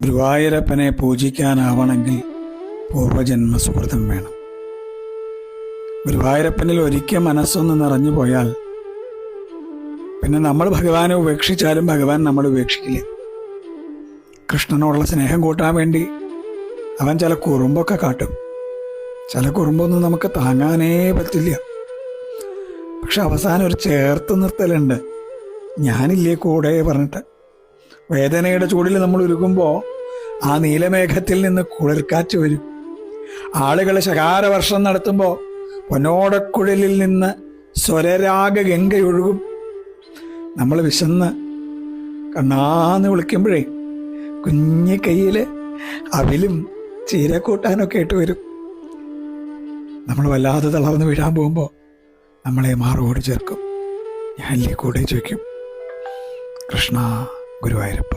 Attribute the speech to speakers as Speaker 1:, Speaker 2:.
Speaker 1: ഗുരുവായൂരപ്പനെ പൂജിക്കാനാവണമെങ്കിൽ പൂർവജന്മ സുഹൃതം വേണം. ഗുരുവായൂരപ്പനിൽ ഒരിക്കൽ മനസ്സൊന്ന് നിറഞ്ഞു പോയാൽ പിന്നെ നമ്മൾ ഭഗവാനെ ഉപേക്ഷിച്ചാലും ഭഗവാൻ നമ്മൾ ഉപേക്ഷിക്കില്ല. കൃഷ്ണനോടുള്ള സ്നേഹം കൂട്ടാൻ വേണ്ടി അവൻ ചില കുറുമ്പൊക്കെ കാട്ടും. ചില കുറുമ്പൊന്നും നമുക്ക് താങ്ങാനേ പറ്റില്ല. പക്ഷെ അവസാനം ഒരു ചേർത്ത് നിർത്തലുണ്ട്, ഞാനില്ലേ കൂടെ പറഞ്ഞിട്ട്. വേദനയുടെ ചൂടിൽ നമ്മൾ ഉരുകുമ്പോൾ ആ നീലമേഘത്തിൽ നിന്ന് കുളിർക്കാറ്റ് വരും. ആളുകൾ ശകാരവർഷം നടത്തുമ്പോൾ പൊന്നോടക്കുഴലിൽ നിന്ന് സ്വരരാഗ ഗംഗയൊഴുകും. നമ്മൾ വിശന്ന് കണ്ണാന്ന് വിളിക്കുമ്പോഴേ കുഞ്ഞി കയ്യിൽ അവിലും ചീരക്കൂട്ടാനൊക്കെ ഇട്ട് വരും. നമ്മൾ വല്ലാതെ തളർന്ന് വീഴാൻ പോകുമ്പോൾ നമ്മളെ മാറോട് ചേർക്കും, ഞാനില്ലേ കൂടെ ചോദിക്കും, കൃഷ്ണ ഗുരുവായൂരപ്പ.